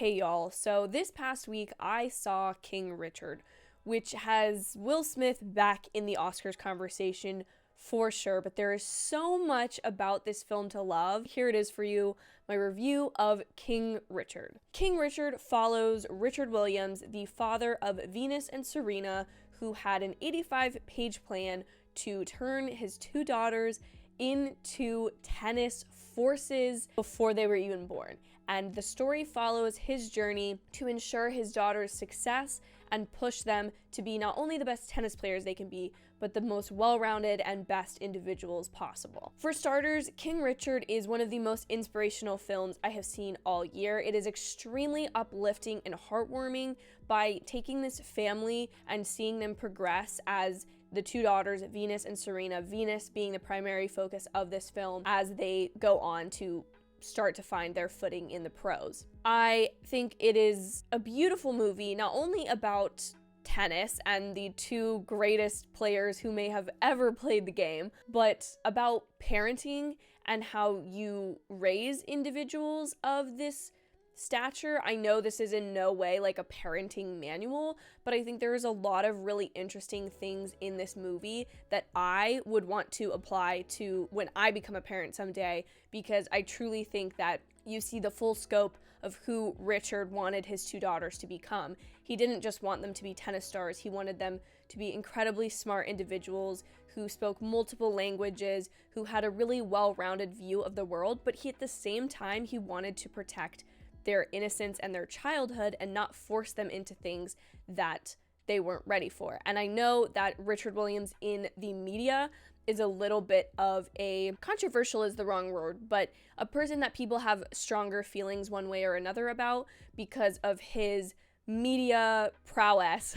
Hey y'all, so this past week I saw King Richard, which has Will Smith back in the Oscars conversation for sure, but there is so much about this film to love. Here it is for you, my review of King Richard. King Richard follows Richard Williams, the father of Venus and Serena, who had an 85-page plan to turn his two daughters into tennis forces before they were even born. And the story follows his journey to ensure his daughters' success and push them to be not only the best tennis players they can be, but the most well-rounded and best individuals possible. For starters, King Richard is one of the most inspirational films I have seen all year. It is extremely uplifting and heartwarming by taking this family and seeing them progress as the two daughters, Venus and Serena, Venus being the primary focus of this film as they go on to start to find their footing in the pros. I think it is a beautiful movie, not only about tennis and the two greatest players who may have ever played the game, but about parenting and how you raise individuals of this stature. I know this is in no way like a parenting manual, but I think there is a lot of really interesting things in this movie that I would want to apply to when I become a parent someday, because I truly think that you see the full scope of who Richard wanted his two daughters to become. He didn't just want them to be tennis stars, he wanted them to be incredibly smart individuals who spoke multiple languages, who had a really well-rounded view of the world, but at the same time, he wanted to protect their innocence and their childhood and not force them into things that they weren't ready for. And I know that Richard Williams in the media is a little bit of a, controversial is the wrong word, but a person that people have stronger feelings one way or another about because of his media prowess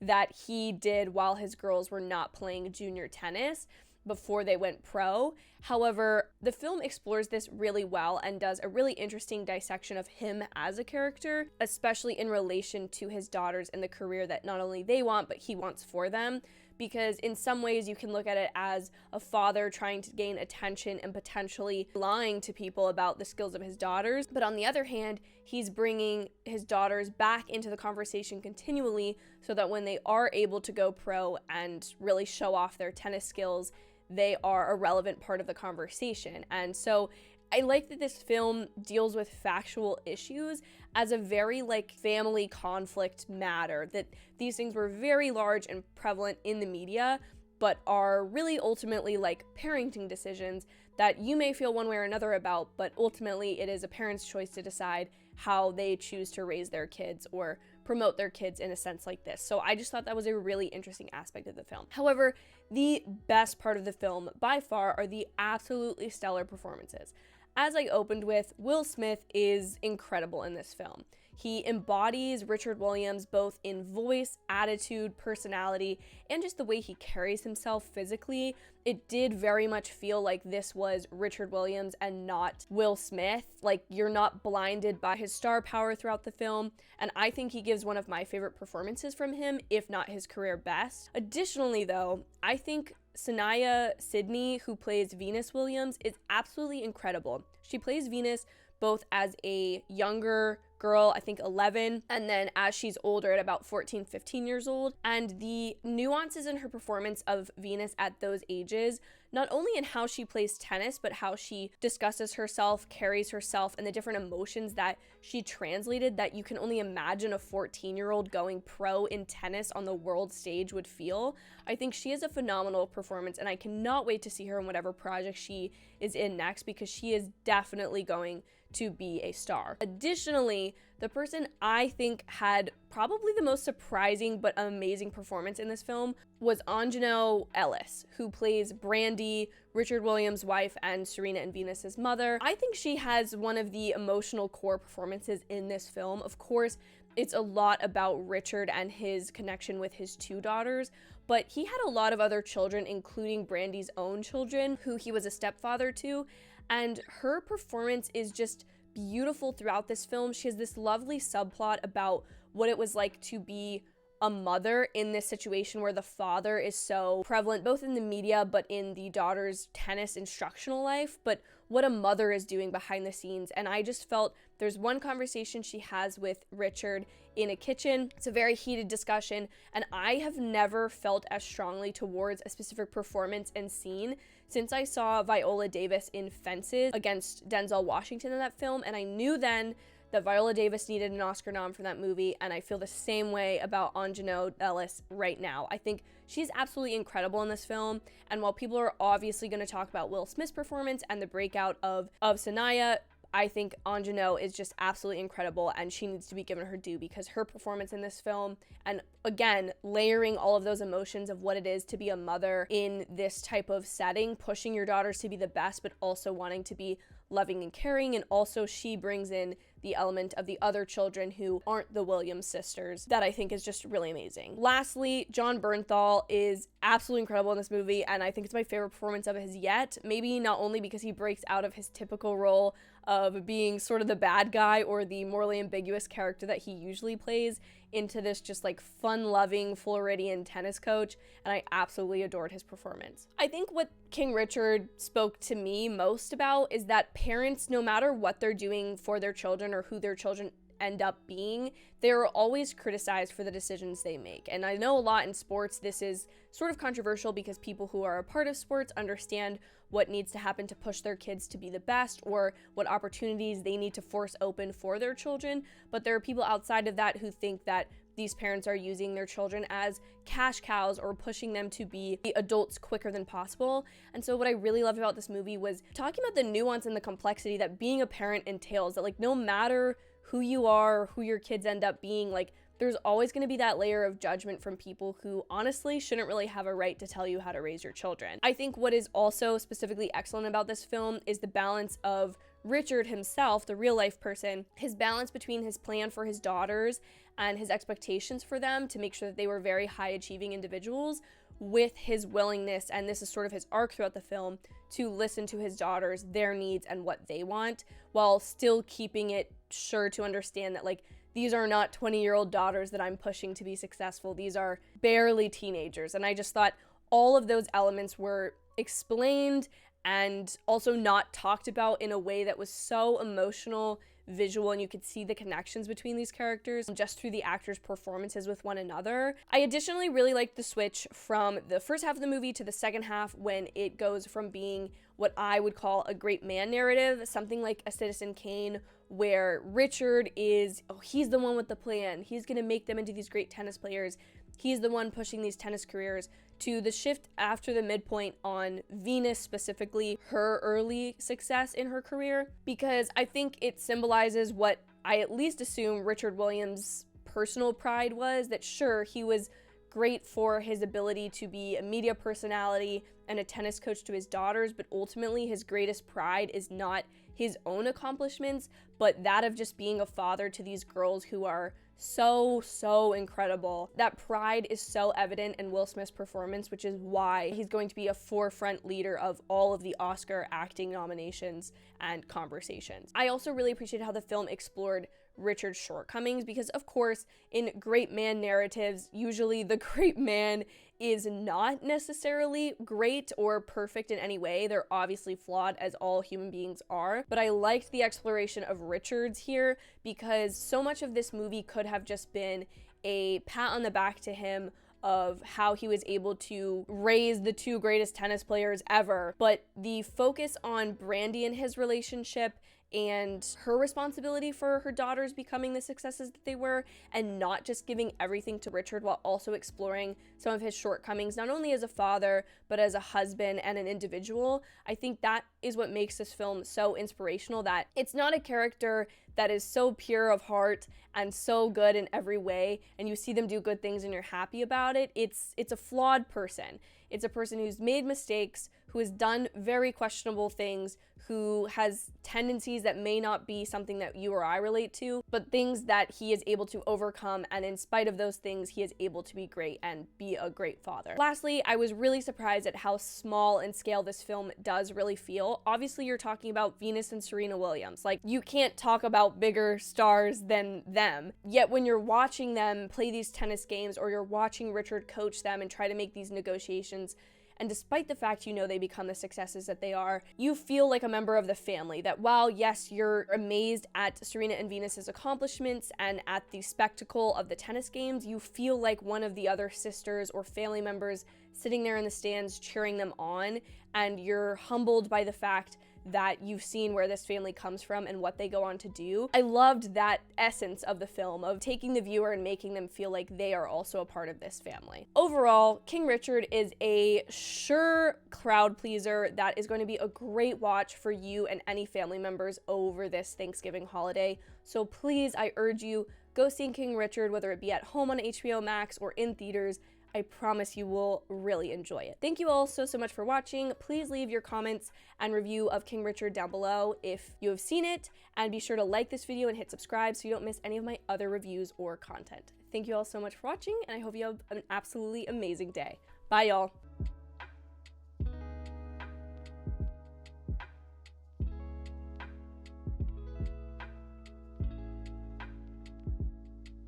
that he did while his girls were not playing junior tennis before they went pro. However, the film explores this really well and does a really interesting dissection of him as a character, especially in relation to his daughters and the career that not only they want, but he wants for them. Because in some ways you can look at it as a father trying to gain attention and potentially lying to people about the skills of his daughters. But on the other hand, he's bringing his daughters back into the conversation continually so that when they are able to go pro and really show off their tennis skills, they are a relevant part of the conversation. And so I like that this film deals with factual issues as a very family conflict matter, that these things were very large and prevalent in the media, but are really ultimately parenting decisions that you may feel one way or another about, but ultimately it is a parent's choice to decide how they choose to raise their kids or promote their kids in a sense like this. So I just thought that was a really interesting aspect of the film. However, the best part of the film by far are the absolutely stellar performances. As I opened with, Will Smith is incredible in this film. He embodies Richard Williams both in voice, attitude, personality, and just the way he carries himself physically. It did very much feel like this was Richard Williams and not Will Smith. You're not blinded by his star power throughout the film, and I think he gives one of my favorite performances from him, if not his career best. Additionally, though, I think Sanaya Sidney, who plays Venus Williams, is absolutely incredible. She plays Venus both as a younger girl, I think 11, and then as she's older at about 14, 15 years old. And the nuances in her performance of Venus at those ages, not only in how she plays tennis, but how she discusses herself, carries herself, and the different emotions that she translated that you can only imagine a 14-year-old going pro in tennis on the world stage would feel. I think she is a phenomenal performance, and I cannot wait to see her in whatever project she is in next, because she is definitely going to be a star. Additionally, the person I think had probably the most surprising but amazing performance in this film was Anjanelle Ellis, who plays Brandy, Richard Williams' wife and Serena and Venus's mother. I think she has one of the emotional core performances in this film. Of course, it's a lot about Richard and his connection with his two daughters, but he had a lot of other children, including Brandy's own children, who he was a stepfather to, and her performance is just beautiful throughout this film. She has this lovely subplot about what it was like to be a mother in this situation where the father is so prevalent both in the media but in the daughter's tennis instructional life, but what a mother is doing behind the scenes. And I just felt there's one conversation she has with Richard in a kitchen. It's a very heated discussion, and I have never felt as strongly towards a specific performance and scene since I saw Viola Davis in Fences against Denzel Washington in that film, and I knew then that Viola Davis needed an Oscar nom for that movie, and I feel the same way about Anjanette Ellis right now. I think she's absolutely incredible in this film, and while people are obviously going to talk about Will Smith's performance and the breakout of Sanaya, I think Anjanette is just absolutely incredible, and she needs to be given her due because her performance in this film, and again, layering all of those emotions of what it is to be a mother in this type of setting, pushing your daughters to be the best, but also wanting to be loving and caring, and also she brings in the element of the other children who aren't the Williams sisters that I think is just really amazing. Lastly, Jon Bernthal is absolutely incredible in this movie, and I think it's my favorite performance of his yet, maybe not only because he breaks out of his typical role of being sort of the bad guy or the morally ambiguous character that he usually plays into this just like fun-loving Floridian tennis coach, and I absolutely adored his performance. I think what King Richard spoke to me most about is that parents, no matter what they're doing for their children or who their children end up being, they're always criticized for the decisions they make. And I know a lot in sports this is sort of controversial because people who are a part of sports understand what needs to happen to push their kids to be the best or what opportunities they need to force open for their children. But there are people outside of that who think that these parents are using their children as cash cows or pushing them to be adults quicker than possible. And so what I really loved about this movie was talking about the nuance and the complexity that being a parent entails, that like no matter who you are, who your kids end up being, like there's always going to be that layer of judgment from people who honestly shouldn't really have a right to tell you how to raise your children. I think what is also specifically excellent about this film is the balance of Richard himself, the real life person, his balance between his plan for his daughters and his expectations for them to make sure that they were very high achieving individuals, with his willingness, and this is sort of his arc throughout the film, to listen to his daughters, their needs and what they want, while still keeping it sure to understand that like these are not 20-year-old daughters that I'm pushing to be successful. These are barely teenagers. And I just thought all of those elements were explained and also not talked about in a way that was so emotional, visual, and you could see the connections between these characters just through the actors' performances with one another. I additionally really liked the switch from the first half of the movie to the second half when it goes from being what I would call a great man narrative, something like a Citizen Kane, where Richard is, he's the one with the plan. He's going to make them into these great tennis players. He's the one pushing these tennis careers, to the shift after the midpoint on Venus, specifically her early success in her career, because I think it symbolizes what I at least assume Richard Williams' personal pride was, that sure, he was great for his ability to be a media personality and a tennis coach to his daughters, but ultimately his greatest pride is not his own accomplishments, but that of just being a father to these girls who are so incredible. That pride is so evident in Will Smith's performance, which is why he's going to be a forefront leader of all of the Oscar acting nominations and conversations. I also really appreciated how the film explored Richard's shortcomings, because of course in great man narratives, usually the great man is not necessarily great or perfect in any way. They're obviously flawed, as all human beings are, but I liked the exploration of Richard's here because so much of this movie could have just been a pat on the back to him of how he was able to raise the two greatest tennis players ever, but the focus on Brandy and his relationship and her responsibility for her daughters becoming the successes that they were, and not just giving everything to Richard while also exploring some of his shortcomings, not only as a father, but as a husband and an individual. I think that is what makes this film so inspirational, that it's not a character that is so pure of heart and so good in every way, and you see them do good things and you're happy about it. It's a flawed person. It's a person who's made mistakes, who has done very questionable things, who has tendencies that may not be something that you or I relate to, but things that he is able to overcome, and in spite of those things, he is able to be great and be a great father. Lastly, I was really surprised at how small in scale this film does really feel. Obviously, you're talking about Venus and Serena Williams. Like, you can't talk about bigger stars than them. Yet when you're watching them play these tennis games, or you're watching Richard coach them and try to make these negotiations, and despite the fact you know they become the successes that they are, you feel like a member of the family. That while, yes, you're amazed at Serena and Venus's accomplishments and at the spectacle of the tennis games, you feel like one of the other sisters or family members sitting there in the stands cheering them on, and you're humbled by the fact that you've seen where this family comes from and what they go on to do. I loved that essence of the film, of taking the viewer and making them feel like they are also a part of this family. Overall, King Richard is a sure crowd pleaser that is going to be a great watch for you and any family members over this Thanksgiving holiday. So please, I urge you, go see King Richard, whether it be at home on HBO Max or in theaters. I promise you will really enjoy it. Thank you all so much for watching. Please leave your comments and review of King Richard down below if you have seen it, and be sure to like this video and hit subscribe so you don't miss any of my other reviews or content. Thank you all so much for watching, and I hope you have an absolutely amazing day. Bye, y'all.